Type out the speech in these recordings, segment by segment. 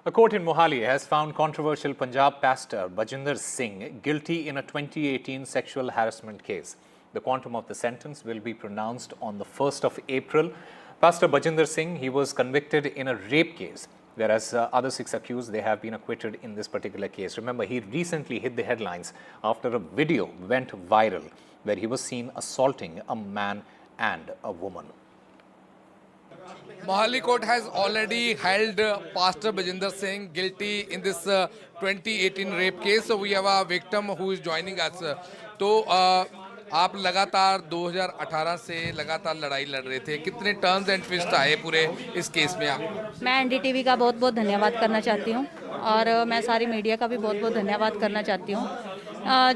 A court in Mohali has found controversial Punjab pastor Bajinder Singh guilty in a 2018 sexual harassment case. The quantum of the sentence will be pronounced on the 1st of April. Pastor Bajinder Singh, he was convicted in a rape case, whereas other 6 accused, they have been acquitted in this particular case. Remember, he recently hit the headlines after a video went viral where he was seen assaulting a man and a woman. Mohali court has already held Pastor Bajinder Singh guilty in this 2018 rape case. So we have a victim who is joining us. तो आप लगातार 2018 से लगातार लड़ाई लड़ रहे थे, कितने टर्न्स एंड ट्विस्ट आए पूरे इस केस में आप? मैं एनडीटीवी का बहुत बहुत धन्यवाद करना चाहती हूँ और मैं सारी मीडिया का भी बहुत बहुत धन्यवाद करना चाहती हूँ।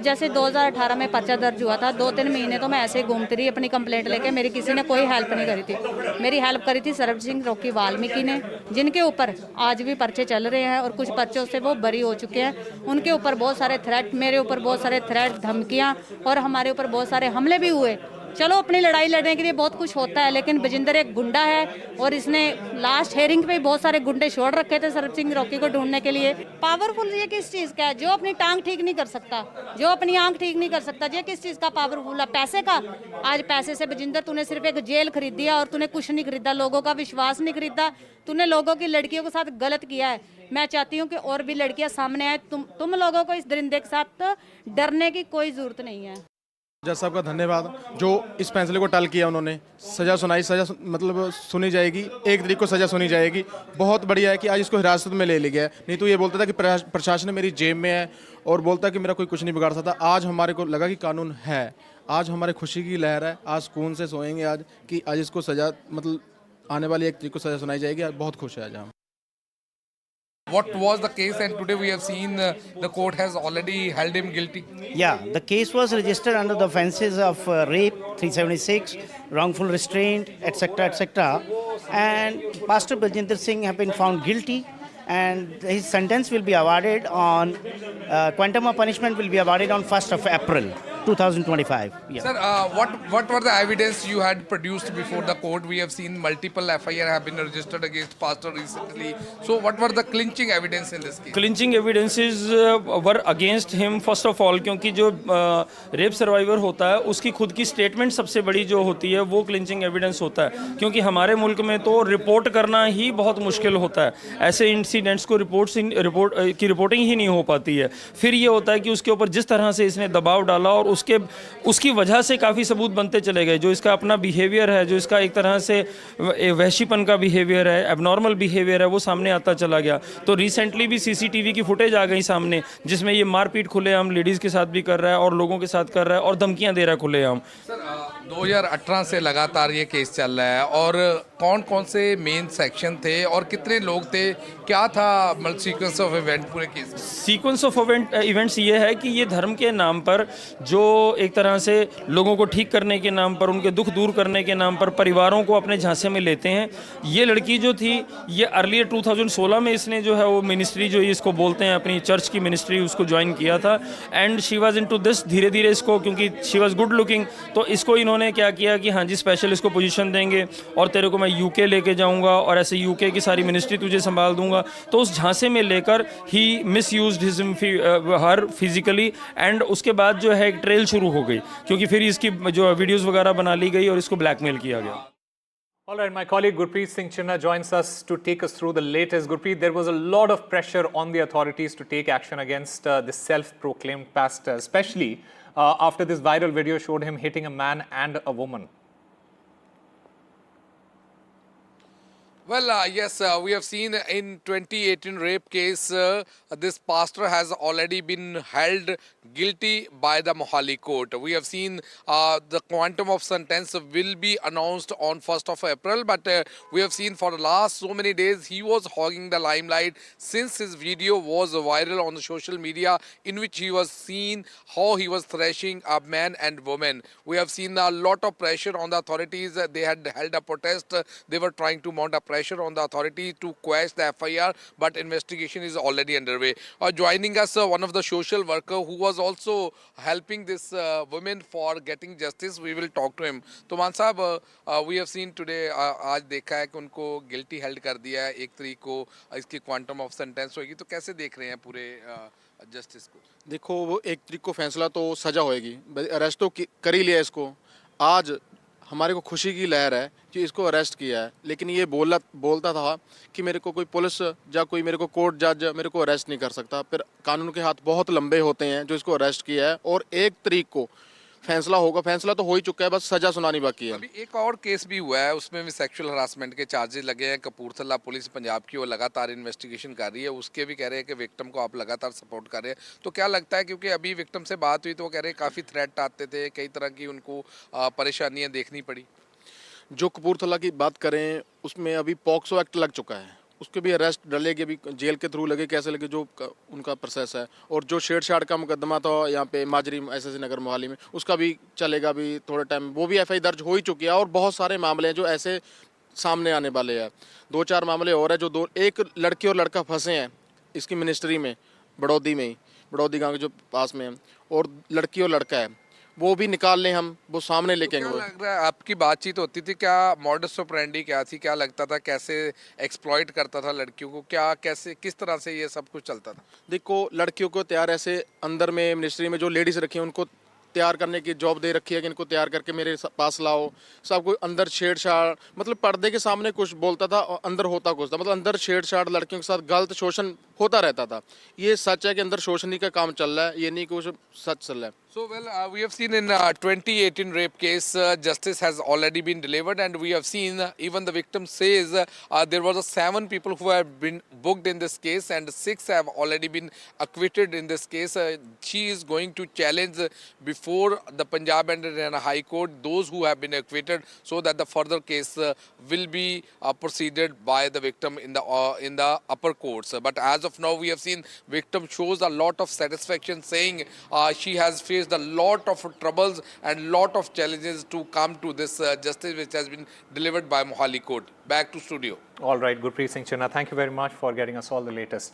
जैसे 2018 में पर्चा दर्ज हुआ था, 2-3 महीने तो मैं ऐसे ही घूमती रही अपनी कंप्लेंट लेके, मेरी किसी ने कोई हेल्प नहीं करी थी। मेरी हेल्प करी थी सरबजीत सिंह रॉकी वाल्मीकि ने, जिनके ऊपर आज भी पर्चे चल रहे हैं और कुछ पर्चों से वो बरी हो चुके हैं। उनके ऊपर बहुत सारे थ्रेट, मेरे ऊपर बहुत सारे थ्रेट, धमकियाँ और हमारे ऊपर बहुत सारे हमले भी हुए। चलो, अपनी लड़ाई लड़ने के लिए बहुत कुछ होता है, लेकिन बजिंदर एक गुंडा है और इसने लास्ट हेयरिंग पे बहुत सारे गुंडे छोड़ रखे थे सरबजीत सिंह रॉकी को ढूंढने के लिए। पावरफुल ये किस चीज़ का है? जो अपनी टांग ठीक नहीं कर सकता, जो अपनी आंख ठीक नहीं कर सकता, ये किस चीज़ का पावरफुल है? पैसे का। आज पैसे से बजिंदर तूने सिर्फ एक जेल खरीदी है और तूने कुछ नहीं खरीदा, लोगों का विश्वास नहीं खरीदा, तूने लोगों की लड़कियों के साथ गलत किया है। मैं चाहती हूँ कि और भी लड़कियाँ सामने आए। तुम लोगों को इस दरिंदे के साथ डरने की कोई ज़रूरत नहीं है। जज साहब का धन्यवाद जो इस फैसले को टल किया, उन्होंने सज़ा सुनाई, सज़ा मतलब सुनी जाएगी, 1 तारीख को सज़ा सुनी जाएगी। बहुत बढ़िया है कि आज इसको हिरासत में ले लिया गया है। नहीं तो ये बोलता था कि प्रशासन मेरी जेब में है और बोलता कि मेरा कोई कुछ नहीं बिगाड़ सकता। आज हमारे को लगा कि कानून है, आज हमारे खुशी की लहर है, आज सुकून से सोएंगे आज कि आज इसको सज़ा मतलब आने वाली 1 तारीख को सज़ा सुनाई जाएगी। आज बहुत खुश है आज हम। What was the case, and today we have seen the court has already held him guilty? Yeah, the case was registered under the offences of rape, 376, wrongful restraint, etc., etc. And Pastor Bajinder Singh have been found guilty, and his sentence will be awarded on, quantum of punishment will be awarded on 1st of April. 2025. Yeah. Sir, what were the evidence you had produced before the court? We have seen multiple FIR have been registered against pastor recently. So what were the clinching evidence in this case? Clinching evidences were against him first of all, क्योंकि जो rape survivor होता है उसकी खुद की statement सबसे बड़ी जो होती है वो क्लिंचिंग एविडेंस होता है, क्योंकि हमारे मुल्क में तो रिपोर्ट करना ही बहुत मुश्किल होता है। ऐसे इंसिडेंट्स को रिपोर्टिंग ही नहीं हो पाती है। फिर ये होता है कि उसके ऊपर जिस तरह से इसने दबाव डाला और उसकी वजह से काफ़ी सबूत बनते चले गए। जो इसका अपना बिहेवियर है, जो इसका एक तरह से वहशीपन का बिहेवियर है, एबनॉर्मल बिहेवियर है, वो सामने आता चला गया। तो रिसेंटली भी सीसीटीवी की फुटेज आ गई सामने, जिसमें ये मारपीट खुलेआम लेडीज़ के साथ भी कर रहा है और लोगों के साथ कर रहा है और धमकियां दे रहा है खुलेआम। सर, 2018 से लगातार ये केस चल रहा है और कौन कौन से मेन सेक्शन थे और कितने लोग थे, क्या था सीक्वेंस ऑफ इवेंट पूरे केस? सीक्वेंस ऑफ इवेंट्स ये है कि ये धर्म के नाम पर, जो एक तरह से लोगों को ठीक करने के नाम पर, उनके दुख दूर करने के नाम पर परिवारों को अपने झांसे में लेते हैं। ये लड़की जो थी, ये अर्लियर 2016 में इसने जो है वो मिनिस्ट्री जो इसको बोलते हैं अपनी चर्च की मिनिस्ट्री, उसको ज्वाइन किया था and she was into this. धीरे धीरे इसको, क्योंकि शी वाज गुड लुकिंग, तो इसको इन्होंने क्या किया कि हाँ जी स्पेशल इसको पोजीशन देंगे और तेरे को मैं यूके लेके जाऊंगा और ऐसे यूके की सारी मिनिस्ट्री तुझे संभाल दूंगा। तो उस झांसे में लेकर ही मिसयूज्ड हर फिजिकली एंड उसके बाद जो है एक ट्रेल शुरू हो गई, क्योंकि फिर इसकी जो वीडियोस वगैरह बना ली गई और इसको ब्लैकमेल किया गया। All right, my colleague Gurpreet Singh Chinna joins us to take us through the latest. Gurpreet, there was a lot of pressure on the authorities to take action against this self-proclaimed pastor, especially after this viral video showed him hitting a man and a woman. Well, yes, we have seen in 2018 rape case, this pastor has already been held guilty by the Mohali court. We have seen the quantum of sentence will be announced on 1st of April, but we have seen for the last so many days he was hogging the limelight since his video was viral on the social media, in which he was seen how he was thrashing a man and woman. We have seen a lot of pressure on the authorities. They had held a protest. They were trying to mount a pressure pressure on the authority to quash the FIR, but investigation is already underway. Joining us, one of the social worker who was also helping this women for getting justice. We will talk to him. तो मान साहब, we have seen today, आज देखा है कि उनको guilty held कर दिया है, 1 तारीख को इसकी quantum of sentence होगी, तो कैसे देख रहे हैं पूरे जस्टिस को? देखो वो 1 तारीख को फैसला तो सजा होएगी, अरेस्ट तो कर ही लिया इसको। आज हमारे को खुशी की लहर है कि इसको अरेस्ट किया है, लेकिन ये बोलता था कि मेरे को कोई पुलिस या कोई मेरे को कोर्ट जज मेरे को अरेस्ट नहीं कर सकता। फिर कानून के हाथ बहुत लंबे होते हैं जो इसको अरेस्ट किया है, और 1 तारीख को फैसला होगा। फैसला तो हो ही चुका है, बस सजा सुनानी बाकी है। अभी एक और केस भी हुआ है, उसमें भी सेक्सुअल हरासमेंट के चार्जेस लगे हैं। कपूरथला पुलिस पंजाब की वो लगातार इन्वेस्टिगेशन कर रही है, उसके भी कह रहे हैं कि विक्टिम को आप लगातार सपोर्ट कर रहे हैं। तो क्या लगता है, क्योंकि अभी विक्टिम से बात हुई तो वो कह रहे हैं काफ़ी थ्रेट आते थे, कई तरह की उनको परेशानियाँ देखनी पड़ी। जो कपूरथला की बात करें उसमें अभी पॉक्सो एक्ट लग चुका है, उसके भी अरेस्ट डलेगी, अभी जेल के थ्रू लगे कैसे लगे जो उनका प्रोसेस है। और जो छेड़छाड़ का मुकदमा था यहाँ पे माजरी एसएससी नगर मोहाली में, उसका भी चलेगा अभी थोड़े टाइम, वो भी एफआईआर दर्ज हो ही चुकी है। और बहुत सारे मामले हैं जो ऐसे सामने आने वाले हैं। 2-4 मामले और है जो एक लड़की और लड़का फंसे हैं इसकी मिनिस्ट्री में, बड़ौदी में ही, बड़ौदी गाँव के जो पास में है, और लड़की और लड़का है, वो भी निकाल लें हम, वो सामने लेके क्या आएंगे। लग रहा है, आपकी बातचीत होती थी, क्या मॉडस ऑपरेंडी क्या थी, क्या लगता था, कैसे एक्सप्लॉइट करता था लड़कियों को, क्या कैसे किस तरह से ये सब कुछ चलता था? देखो लड़कियों को तैयार ऐसे अंदर में मिनिस्ट्री में जो लेडीज रखी हैं उनको तैयार करने की जॉब दे रखी है कि इनको तैयार करके मेरे पास लाओ। सब कोई अंदर छेड़छाड़, मतलब पर्दे के सामने कुछ बोलता था और अंदर होता कुछ था, मतलब अंदर छेड़छाड़ लड़कियों के साथ गलत शोषण होता रहता था। ये सच है कि अंदर शोषण का काम चल रहा है, ये नहीं कुछ सच चल रहा है। So well, we have seen in 2018 rape case, justice has already been delivered, and we have seen even the victim says there was 7 people who have been booked in this case, and 6 have already been acquitted in this case. She is going to challenge before the Punjab and Haryana High Court those who have been acquitted, so that the further case will be proceeded by the victim in the upper courts. But as of now, we have seen victim shows a lot of satisfaction, saying she has faced a lot of troubles and lot of challenges to come to this justice which has been delivered by Mohali Court. Back to studio. All right, Gurpreet Singh Chinna, thank you very much for getting us all the latest.